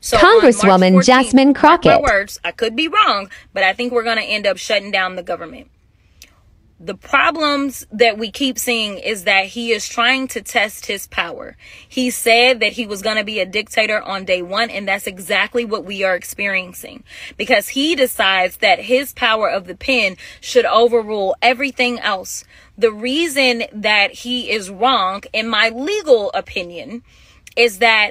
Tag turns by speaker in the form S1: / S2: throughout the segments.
S1: So
S2: Congresswoman Jasmine Crockett.
S1: Mark my words, I could be wrong, but I think we're going to end up shutting down the government. The problems that we keep seeing is that he is trying to test his power. He said that he was going to be a dictator on day one, and that's exactly what we are experiencing, because he decides that his power of the pen should overrule everything else. The reason that he is wrong, in my legal opinion, is that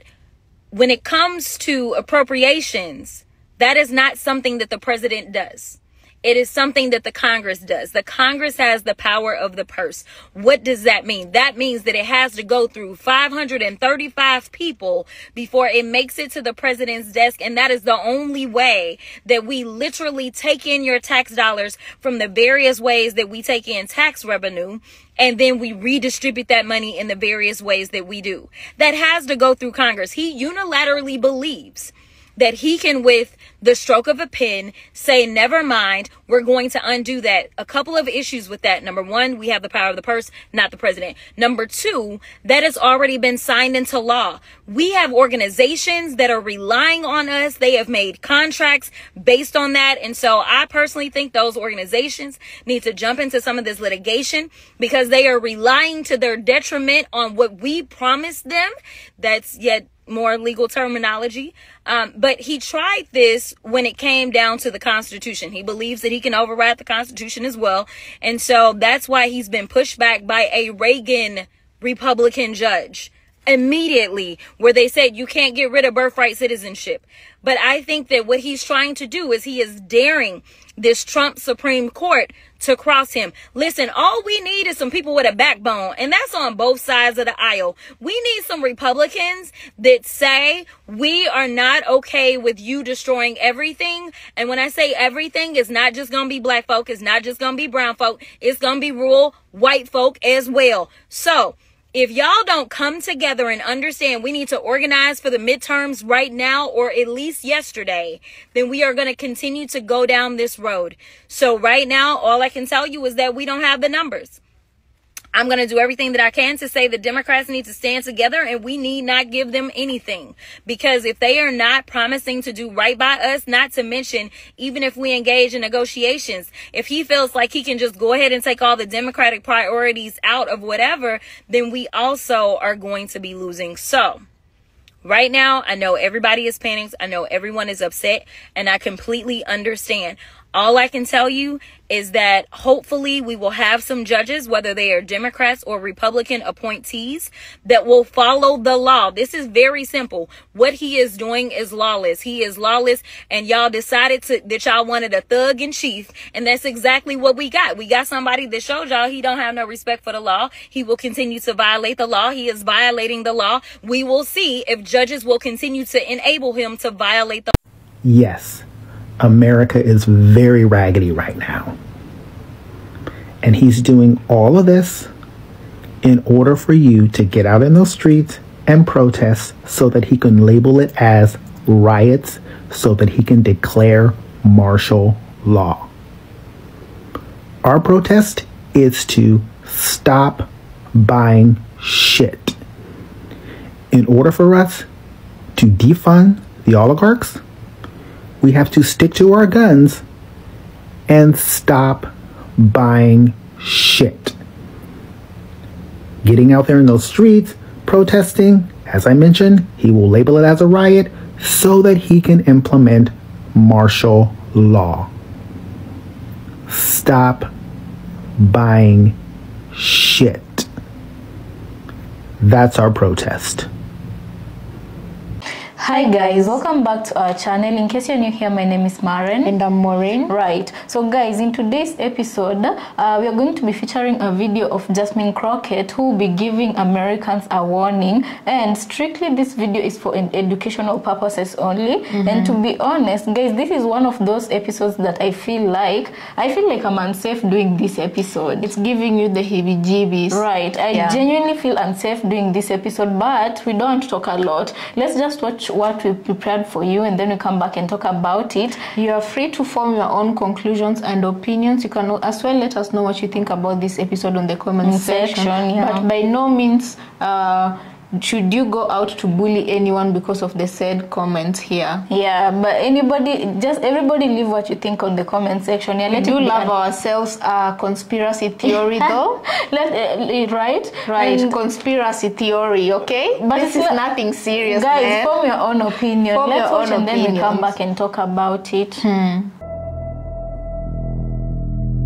S1: when it comes to appropriations, that is not something that the president does. It is something that the Congress does. The Congress has the power of the purse. What does that mean? That means that it has to go through 535 people before it makes it to the president's desk. And that is the only way that we literally take in your tax dollars from the various ways that we take in tax revenue. And then we redistribute that money in the various ways that we do. That has to go through Congress. He unilaterally believes that he can, with the stroke of a pen, say, never mind, we're going to undo that. A couple of issues with that. Number one, we have the power of the purse, not the president. Number two, that has already been signed into law. We have organizations that are relying on us. They have made contracts based on that. And so I personally think those organizations need to jump into some of this litigation, because they are relying to their detriment on what we promised them. That's yet more legal terminology. But he tried this when it came down to the Constitution. He believes that he can override the Constitution as well. And so that's why he's been pushed back by a Reagan Republican judge immediately, where they said you can't get rid of birthright citizenship. But I think that what he's trying to do is he is daring this Trump Supreme Court to cross him. Listen, all we need is some people with a backbone, and that's on both sides of the aisle. We need some Republicans that say we are not okay with you destroying everything. And when I say everything, it's not just going to be black folk. It's not just going to be brown folk. It's going to be rural white folk as well. So if y'all don't come together and understand we need to organize for the midterms right now, or at least yesterday, then we are going to continue to go down this road. So right now, all I can tell you is that we don't have the numbers. I'm going to do everything that I can to say the Democrats need to stand together, and we need not give them anything, because if they are not promising to do right by us, not to mention, even if we engage in negotiations, if he feels like he can just go ahead and take all the Democratic priorities out of whatever, then we also are going to be losing. So right now, I know everybody is panicked. I know everyone is upset, and I completely understand. All I can tell you is that hopefully we will have some judges, whether they are Democrats or Republican appointees, that will follow the law. This is very simple. What he is doing is lawless. He is lawless, and y'all decided that y'all wanted a thug in chief, and that's exactly what we got. We got somebody that showed y'all he don't have no respect for the law. He will continue to violate the law. He is violating the law. We will see if judges will continue to enable him to violate the law.
S3: Yes. America is very raggedy right now. And he's doing all of this in order for you to get out in those streets and protest, so that he can label it as riots, so that he can declare martial law. Our protest is to stop buying shit. In order for us to defund the oligarchs, we have to stick to our guns and stop buying shit. Getting out there in those streets, protesting, as I mentioned, he will label it as a riot so that he can implement martial law. Stop buying shit. That's our protest.
S4: Hi guys, welcome back to our channel. In case you're new here, my name is Maren.
S5: And I'm Maureen.
S4: Right. So guys, in today's episode, we are going to be featuring a video of Jasmine Crockett, who will be giving Americans a warning. And strictly this video is for educational purposes only. And to be honest, guys, this is one of those episodes that I feel like I'm unsafe doing this episode.
S5: It's giving you the heebie-jeebies.
S4: Right. I genuinely feel unsafe doing this episode, but we don't talk a lot. Let's just watch what we prepared for you, and then we come back and talk about it.
S5: You are free to form your own conclusions and opinions. You can as well let us know what you think about this episode on the comment section.
S4: Yeah.
S5: But by no means should you go out to bully anyone because of the said comments here?
S4: Yeah, but everybody leave what you think on the comment section. Yeah,
S5: We do love ourselves a conspiracy theory though.
S4: Right?
S5: And conspiracy theory, okay?
S4: But
S5: this is nothing serious,
S4: guys,
S5: man.
S4: form your own opinion.
S5: Form
S4: Let's
S5: your
S4: watch
S5: own
S4: and then we come
S5: opinions.
S4: back and talk about it.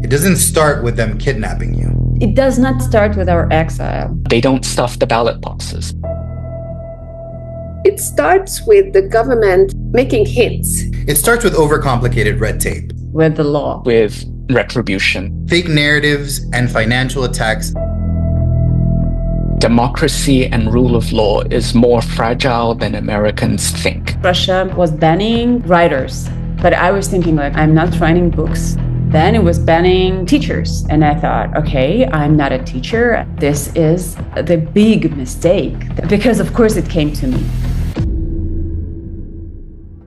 S6: It doesn't start with them kidnapping you.
S7: It does not start with our exile.
S8: They don't stuff the ballot boxes.
S9: It starts with the government making hints.
S6: It starts with overcomplicated red tape,
S7: With the law.
S8: With retribution.
S6: fake narratives, and financial attacks.
S8: Democracy and rule of law is more fragile than Americans think.
S7: Russia was banning writers, but I was thinking like, I'm not writing books. Then it was banning teachers. And I thought, okay, I'm not a teacher. This is the big mistake because of course it came to me.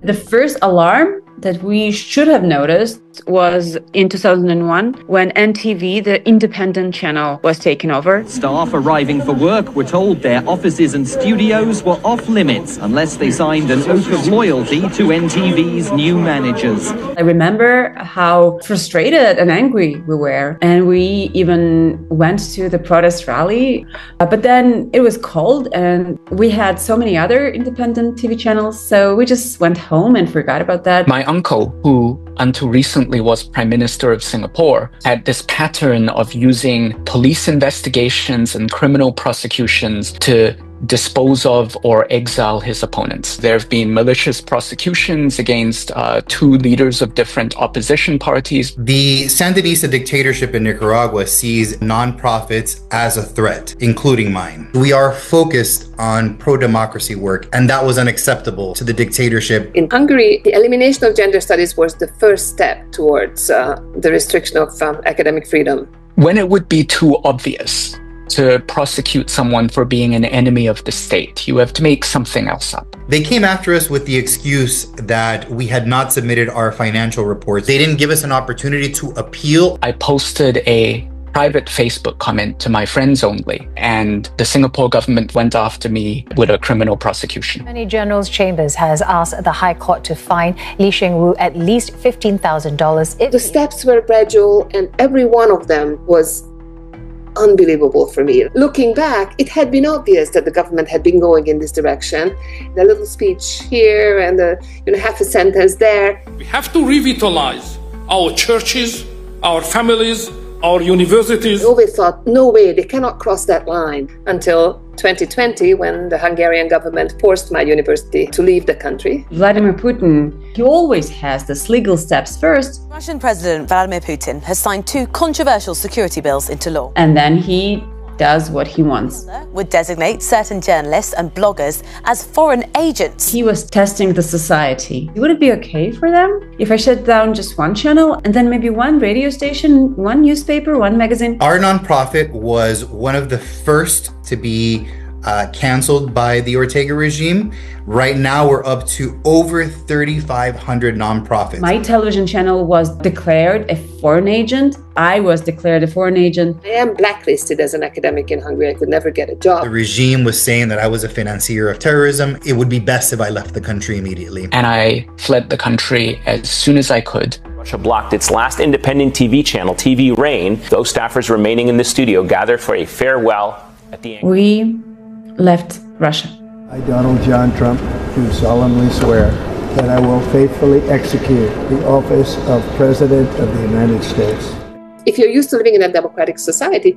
S7: The first alarm that we should have noticed was in 2001 when NTV, the independent channel, was taken over.
S10: Staff arriving for work were told their offices and studios were off limits unless they signed an oath of loyalty to NTV's new managers.
S7: I remember how frustrated and angry we were, and we even went to the protest rally. But then it was cold and we had so many other independent TV channels, so we just went home and forgot about that.
S8: My uncle, who until recently was Prime Minister of Singapore, had this pattern of using police investigations and criminal prosecutions to dispose of or exile his opponents. There have been malicious prosecutions against two leaders of different opposition parties.
S6: The Sandinista dictatorship in Nicaragua sees nonprofits as a threat, including mine. We are focused on pro-democracy work, and that was unacceptable to the dictatorship.
S9: In Hungary, the elimination of gender studies was the first step towards the restriction of academic freedom.
S8: When it would be too obvious to prosecute someone for being an enemy of the state, you have to make something else up.
S6: They came after us with the excuse that we had not submitted our financial reports. They didn't give us an opportunity to appeal.
S8: I posted a private Facebook comment to my friends only, and the Singapore government went after me with a criminal prosecution.
S11: Attorney General's Chambers has asked the High Court to fine Lee Sheng-wu at least $15,000.
S9: The steps were gradual, and every one of them was unbelievable for me. Looking back, it had been obvious that the government had been going in this direction. The little speech here and the half a sentence there.
S12: We have to revitalize our churches, our families, our universities.
S9: I always thought, no way, they cannot cross that line, until 2020, when the Hungarian government forced my university to leave the country.
S7: Vladimir Putin, he always has these legal steps first.
S13: Russian President Vladimir Putin has signed two controversial security bills into law.
S7: And then he does what he wants.
S13: Would designate certain journalists and bloggers as foreign agents.
S7: He was testing the society. Would it be okay for them if I shut down just one channel and then maybe one radio station, one newspaper, one magazine?
S6: Our nonprofit was one of the first to be canceled by the Ortega regime. Right now, we're up to over 3,500 nonprofits.
S7: My television channel was declared a foreign agent. I was declared a foreign agent.
S9: I am blacklisted as an academic in Hungary. I could never get a job.
S6: The regime was saying that I was a financier of terrorism. It would be best if I left the country immediately.
S8: And I fled the country as soon as I could.
S14: Russia blocked its last independent TV channel, TV Rain. Those staffers remaining in the studio gathered for a farewell at the end.
S7: We left Russia.
S15: I, Donald John Trump, do solemnly swear that I will faithfully execute the office of President of the United States.
S9: If you're used to living in a democratic society,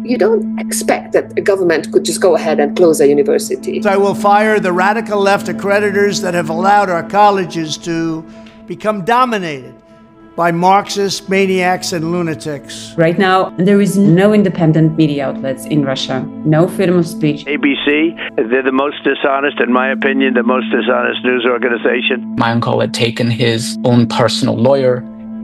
S9: you don't expect that a government could just go ahead and close a university.
S16: I will fire the radical left accreditors that have allowed our colleges to become dominated by Marxist maniacs and lunatics.
S7: Right now, there is no independent media outlets in Russia, no freedom of speech.
S17: ABC, they're the most dishonest, in my opinion, the most dishonest news organization.
S8: My uncle had taken his own personal lawyer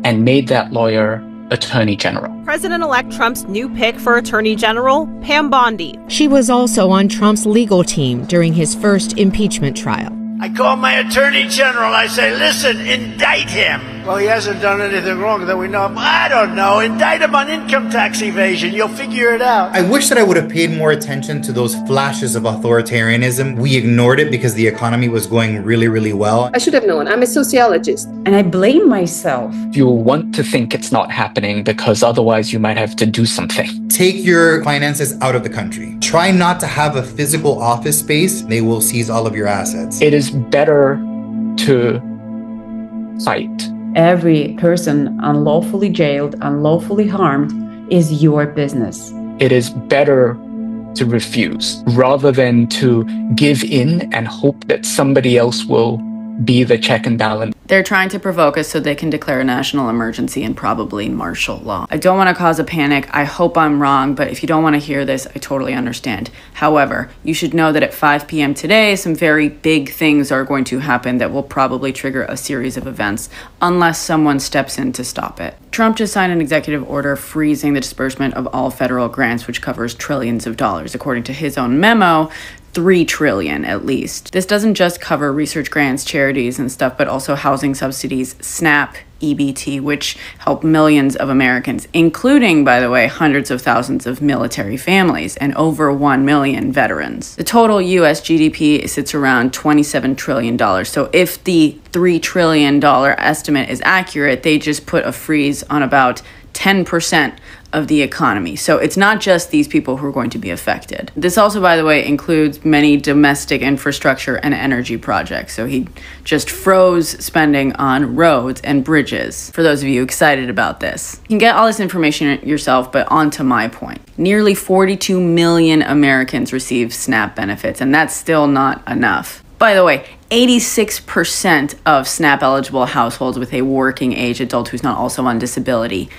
S8: and made that lawyer Attorney General.
S18: President-elect Trump's new pick for Attorney General, Pam Bondi.
S19: She was also on Trump's legal team during his first impeachment trial.
S16: I call my Attorney General, I say, listen, indict him. Well, he hasn't done anything wrong that we know of. I don't know. Indict him on income tax evasion. You'll figure it out.
S6: I wish that I would have paid more attention to those flashes of authoritarianism. We ignored it because the economy was going really, really well.
S9: I should have known. I'm a sociologist.
S7: And I blame myself.
S8: You want to think it's not happening because otherwise you might have to do something.
S6: Take your finances out of the country. Try not to have a physical office space. They will seize all of your assets.
S8: It is better to fight.
S7: Every person unlawfully jailed, unlawfully harmed is your business.
S8: It is better to refuse rather than to give in and hope that somebody else will be the check and balance.
S20: They're trying to provoke us so they can declare a national emergency and probably martial law. I don't want to cause a panic. I hope I'm wrong, but if you don't want to hear this, I totally understand. However, you should know that at 5 p.m. today, some very big things are going to happen that will probably trigger a series of events unless someone steps in to stop it. Trump just signed an executive order freezing the disbursement of all federal grants, which covers trillions of dollars. According to his own memo, $3 trillion at least. This doesn't just cover research grants, charities and stuff, but also housing subsidies, SNAP, EBT, which help millions of Americans, including, by the way, hundreds of thousands of military families and over 1 million veterans. The total US GDP sits around $27 trillion. So if the $3 trillion estimate is accurate, they just put a freeze on about 10% of the economy. So it's not just these people who are going to be affected. This also, by the way, includes many domestic infrastructure and energy projects. So he just froze spending on roads and bridges. For those of you excited about this, you can get all this information yourself, but on to my point. Nearly 42 million Americans receive SNAP benefits, and that's still not enough. By the way, 86% of SNAP eligible households with a working age adult who's not also on disability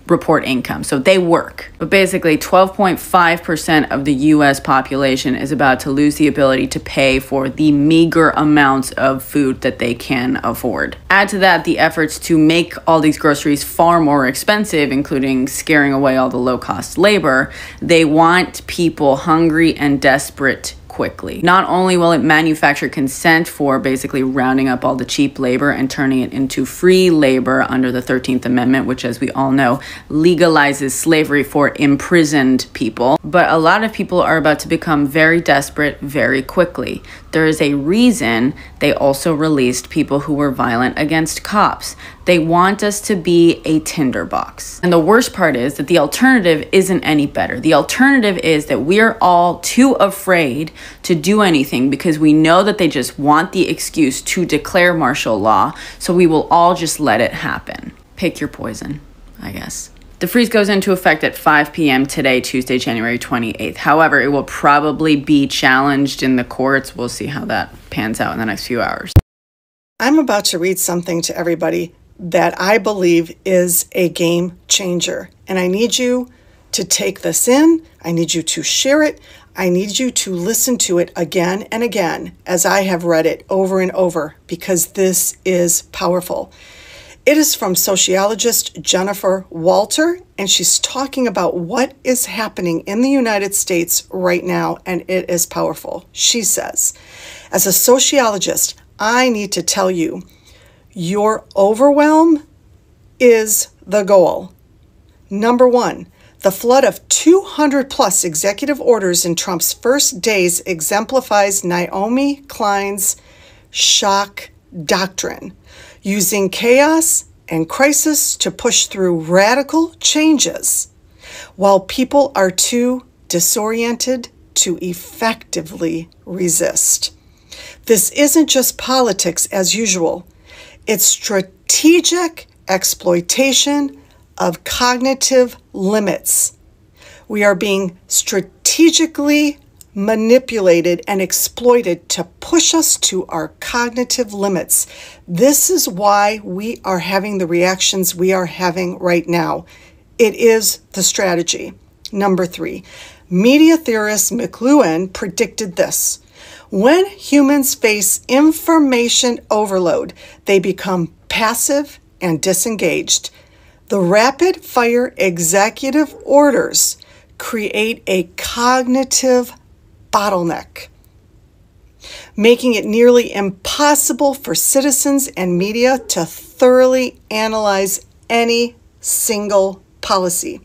S20: report income. So they work. But basically 12.5% of the US population is about to lose the ability to pay for the meager amounts of food that they can afford. Add to that the efforts to make all these groceries far more expensive, including scaring away all the low-cost labor. They want people hungry and desperate quickly. Not only will it manufacture consent for basically rounding up all the cheap labor and turning it into free labor under the 13th Amendment, which, as we all know, legalizes slavery for imprisoned people, but a lot of people are about to become very desperate very quickly. There is a reason they also released people who were violent against cops. They want us to be a tinderbox. And the worst part is that the alternative isn't any better. The alternative is that we're all too afraid to do anything because we know that they just want the excuse to declare martial law, so we will all just let it happen. Pick your poison, I guess. The freeze goes into effect at 5 p.m. today, Tuesday, January 28th. However, it will probably be challenged in the courts. We'll see how that pans out in the next few hours.
S21: I'm about to read something to everybody that I believe is a game changer. And I need you to take this in. I need you to share it. I need you to listen to it again and again as I have read it over and over, because this is powerful. It is from sociologist Jennifer Walter, and she's talking about what is happening in the United States right now, and it is powerful. She says, as a sociologist, I need to tell you, your overwhelm is the goal. Number one, the flood of 200 plus executive orders in Trump's first days exemplifies Naomi Klein's shock doctrine, using chaos and crisis to push through radical changes while people are too disoriented to effectively resist. This isn't just politics as usual. It's strategic exploitation of cognitive limits. We are being strategically manipulated and exploited to push us to our cognitive limits. This is why we are having the reactions we are having right now. It is the strategy. Number three, media theorist McLuhan predicted this. When humans face information overload, they become passive and disengaged. The rapid-fire executive orders create a cognitive bottleneck. making it nearly impossible for citizens and media to thoroughly analyze any single policy.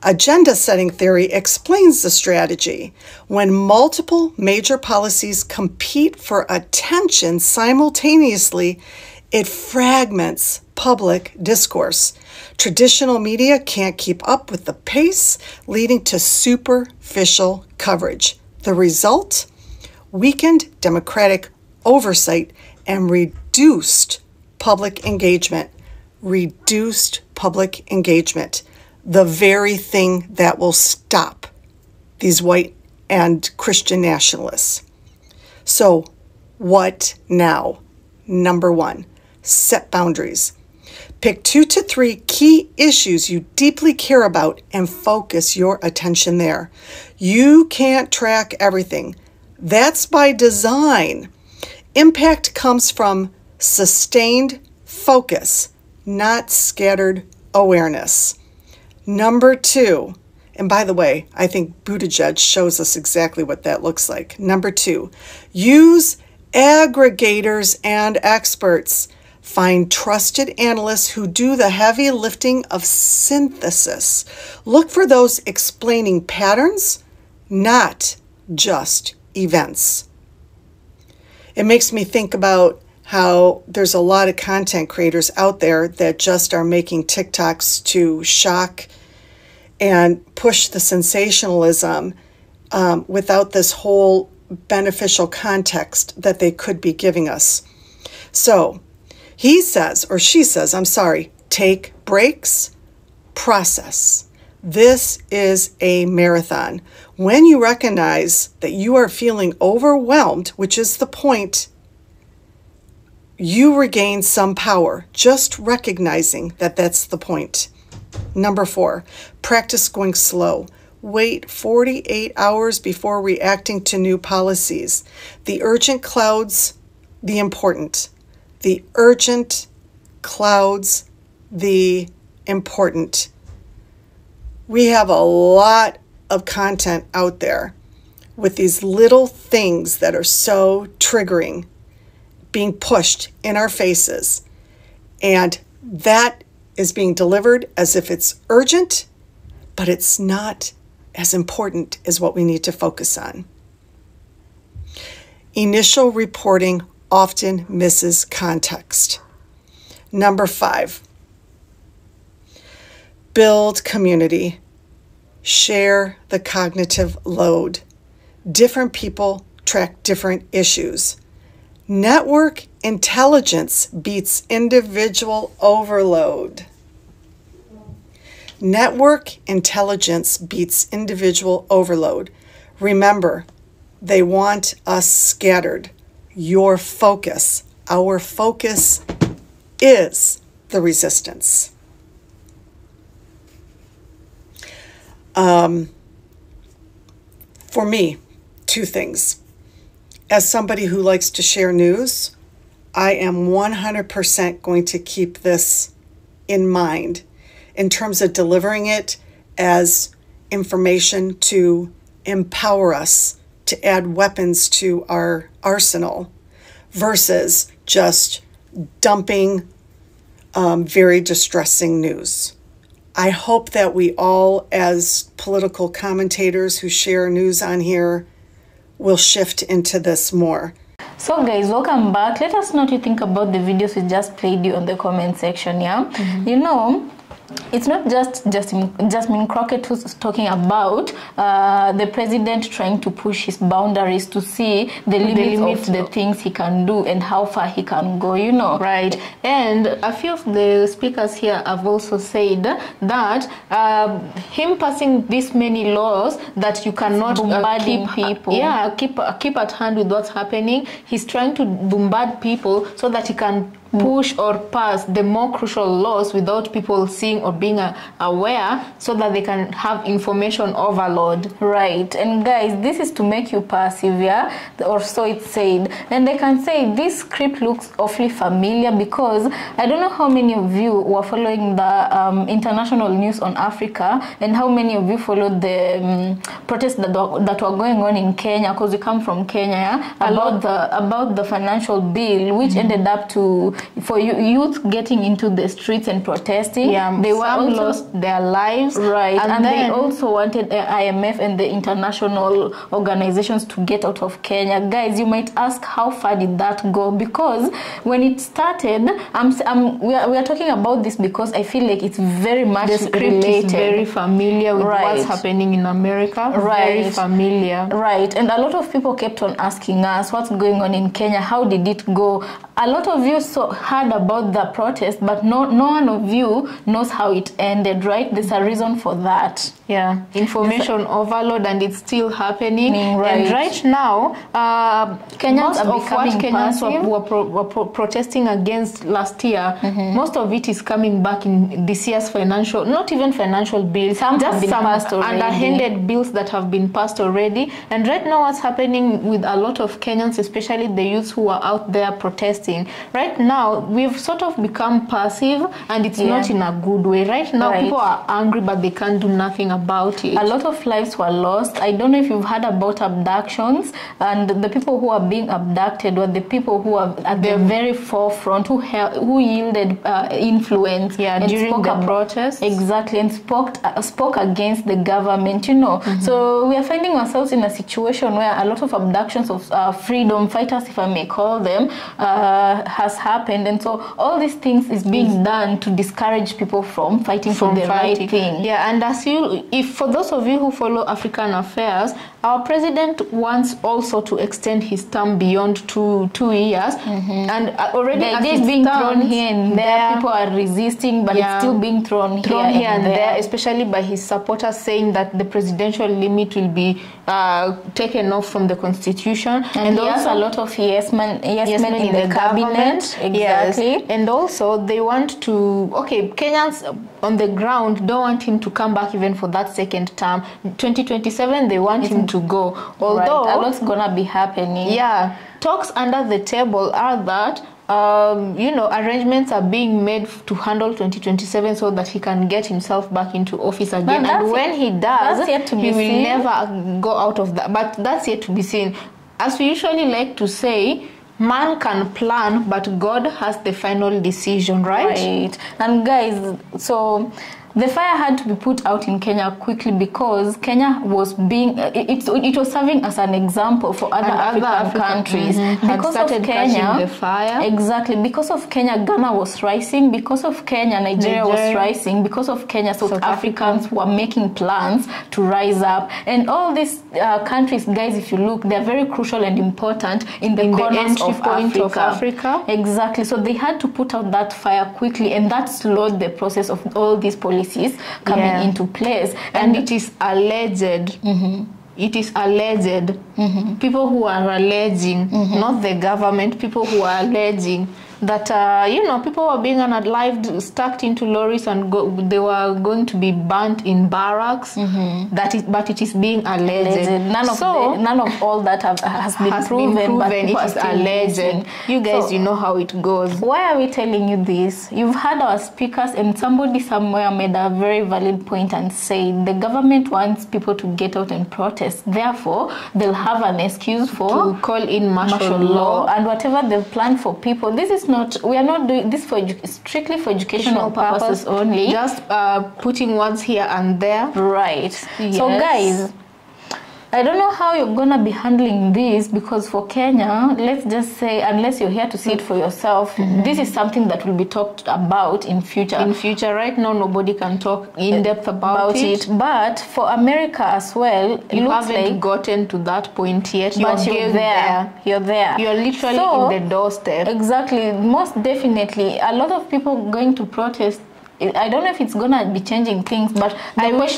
S21: Agenda-setting theory explains the strategy. When multiple major policies compete for attention simultaneously, it fragments public discourse. Traditional media can't keep up with the pace, leading to superficial coverage. The result? Weakened democratic oversight and reduced public engagement. Reduced public engagement. The very thing that will stop these white and Christian nationalists. So, what now? Number one, set boundaries. Pick 2 to 3 key issues you deeply care about and focus your attention there. You can't track everything. That's by design. Impact comes from sustained focus, not scattered awareness. Number 2, and by the way, I think Buttigieg shows us exactly what that looks like. Number 2, use aggregators and experts. Find trusted analysts who do the heavy lifting of synthesis. Look for those explaining patterns, not just events. It makes me think about how there's a lot of content creators out there that just are making TikToks to shock and push the sensationalism without this whole beneficial context that they could be giving us. So he says, or she says, I'm sorry, take breaks, process. This is a marathon. When you recognize that you are feeling overwhelmed, which is the point, you regain some power, just recognizing that that's the point. Number 4, practice going slow. Wait 48 hours before reacting to new policies. The urgent clouds the important. The urgent clouds the important. We have a lot of content out there with these little things that are so triggering being pushed in our faces, and that is being delivered as if it's urgent, but it's not as important as what we need to focus on. Initial reporting often misses context. Number 5, build community. Share the cognitive load. Different people track different issues. Network intelligence beats individual overload. Network intelligence beats individual overload. Remember, they want us scattered. Your focus, our focus is the resistance. For me, 2 things. As somebody who likes to share news, I am 100% going to keep this in mind in terms of delivering it as information to empower us to add weapons to our arsenal versus just dumping very distressing news. I hope that we all, as political commentators who share news on here, will shift into this more.
S4: So guys, welcome back. Let us know what you think about the videos we just played you on the comment section. You know, it's not just Jasmine Crockett who's talking about the president trying to push his boundaries to see the limits of the things he can do and how far he can go, you know. Right. And a few of the speakers here have also said that him passing this many laws that you cannot keep people. Keep at hand with what's happening. He's trying to bombard people so that he can
S5: push or pass the more crucial laws without people seeing or being aware, so that they can have information overload.
S4: Right. And guys, this is to make you passive, yeah, or so it's said. And they can say this script looks awfully familiar, because I don't know how many of you were following the international news on Africa, and how many of you followed the protests that were going on in Kenya, because we come from Kenya, yeah? about the financial bill, which ended up for youth getting into the streets and protesting.
S5: Yeah,
S4: they
S5: lost their lives,
S4: right? And
S5: then
S4: they also wanted the IMF and the international organizations to get out of Kenya. Guys, you might ask, how far did that go? Because when it started, we are talking about this because I feel like it's very much
S5: the script
S4: related.
S5: Is very familiar with
S4: right.
S5: what's happening in America.
S4: Right.
S5: Very familiar.
S4: Right. And a lot of people kept on asking us, what's going on in Kenya? How did it go? A lot of you heard about the protest, but no one of you knows how it ended, right? There's a reason for that.
S5: Yeah, information overload, and it's still happening.
S4: Right.
S5: And right now,
S4: Kenyans
S5: most of what Kenyans were protesting against last year, most of it is coming back in this year's financial, not even financial bills, just some underhanded bills that have been passed already. And right now, what's happening with a lot of Kenyans, especially the youths who are out there protesting, right now, we've sort of become passive, and it's not in a good way. Right now, people are angry, but they can't do nothing about it.
S4: A lot of lives were lost. I don't know if you've heard about abductions, and the people who are being abducted were the people who are at the very forefront, who yielded influence
S5: during the protest.
S4: Exactly, and spoke against the government, you know. So we are finding ourselves in a situation where a lot of abductions of freedom fighters, if I may call them, has happened. And so all these things is being done to discourage people from fighting for the right thing.
S5: Yeah, and if for those of you who follow African affairs, our president wants also to extend his term beyond two years, and already
S4: it's being thrown here and there. People are resisting, but it's still being thrown here and there,
S5: especially by his supporters, saying that the presidential limit will be taken off from the constitution.
S4: And he has a lot of yes men in the cabinet. Exactly.
S5: Yes. And also they want to, Kenyans on the ground don't want him to come back even for that second term. 2027 they want him to go. Although
S4: a lot's gonna be happening.
S5: Yeah. Talks under the table are that arrangements are being made to handle 2027 so that he can get himself back into office again. And when he does, he will never go out of that. But that's yet to be seen. As we usually like to say, man can plan, but God has the final decision, right?
S4: And guys, so the fire had to be put out in Kenya quickly, because Kenya was it was serving as an example for other African countries. Because of Kenya,
S5: the fire.
S4: Exactly. Because of Kenya, Ghana was rising. Because of Kenya, Nigeria was rising. Because of Kenya, South Africans were making plans to rise up. And all these countries, guys, if you look, they're very crucial and important in the corners of Africa. Exactly. So they had to put out that fire quickly, and that slowed the process of all these policies coming into place.
S5: And it is alleged. It is alleged. People who are alleging, not the government, people who are alleging that people were being unalived, stuck into lorries, and they were going to be burnt in barracks. But it is being alleged.
S4: None of all that has been proven, but
S5: it is alleged. You guys, you know how it goes.
S4: Why are we telling you this? You've heard our speakers, and somebody somewhere made a very valid point and said the government wants people to get out and protest. Therefore, they'll have an excuse to
S5: call in martial law
S4: and whatever they've planned for people. We are not doing this strictly for educational purposes only.
S5: Just putting words here and there.
S4: Right. Yes. So guys, I don't know how you're going to be handling this, because for Kenya, let's just say, unless you're here to see it for yourself, this is something that will be talked about in future.
S5: Right now, nobody can talk in depth about it.
S4: But for America as well,
S5: you haven't gotten to that point yet.
S4: But you're there. You're there.
S5: You're literally in the doorstep.
S4: Exactly. Most definitely, a lot of people going to protest
S5: I don't know if it's gonna be changing things, but I wish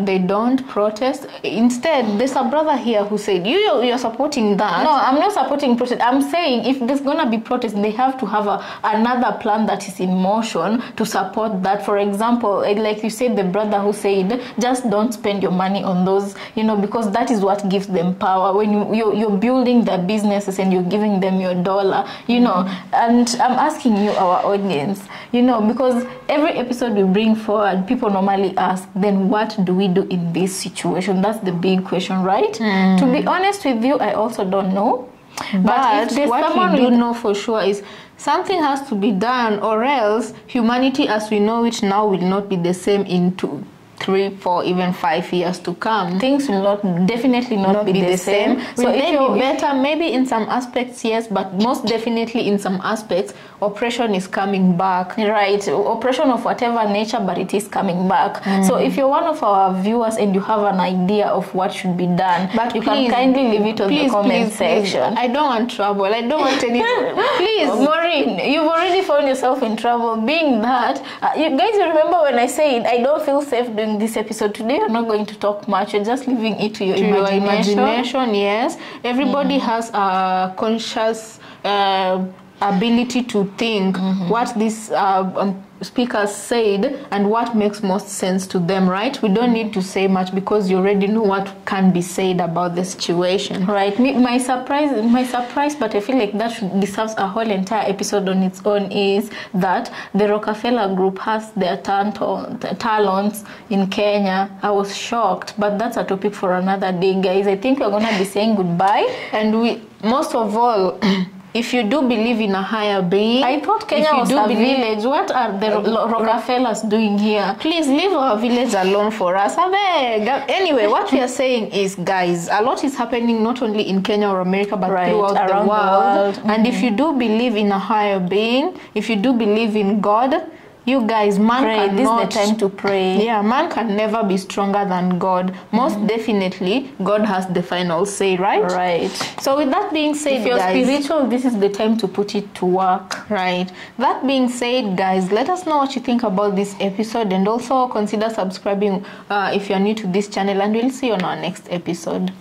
S5: they don't protest. Instead, there's a brother here who said, you're supporting that. No, I'm not supporting protest. I'm saying if there's gonna be protest, they have to have another plan that is in motion to support that. For example, like you said, the brother who said, just don't spend your money on those, because that is what gives them power. When you're building their businesses and you're giving them your dollar, and I'm asking you, our audience, because every episode we bring forward, people normally ask, then what do we do in this situation? That's the big question, right? To be honest with you, I also don't know. But what we do know for sure is something has to be done, or else humanity as we know it now will not be the same in 2, 3, 4, even 5 years to come. Things will definitely not be the same. So it will be better, maybe in some aspects, yes, but most definitely in some aspects, oppression is coming back. Right, oppression of whatever nature, but it is coming back. So if you're one of our viewers and you have an idea of what should be done, but you can kindly leave it on the comment section. I don't want trouble. I don't want any. Please, Maureen, you've already found yourself in trouble. Being that, you guys remember when I said I don't feel safe doing this episode today? I'm not going to talk much. You're just leaving it to your imagination. Yes, everybody has a conscious ability to think what these speakers said and what makes most sense to them, right? We don't need to say much because you already know what can be said about the situation, right? My surprise, but I feel like that deserves a whole entire episode on its own, is that the Rockefeller Group has their talents in Kenya. I was shocked, but that's a topic for another day, guys. I think we're gonna be saying goodbye, and most of all, if you do believe in a higher being, I thought Kenya was a village. What are the Rockefellers doing here? Please leave our village alone for us. Anyway, what we are saying is, guys, a lot is happening not only in Kenya or America, but throughout the world. And if you do believe in a higher being, if you do believe in God, you guys, man cannot. This is the time to pray. Yeah, man can never be stronger than God. Most definitely, God has the final say, right? Right. So with that being said, if you're spiritual, this is the time to put it to work, right? That being said, guys, let us know what you think about this episode, and also consider subscribing if you're new to this channel, and we'll see you on our next episode.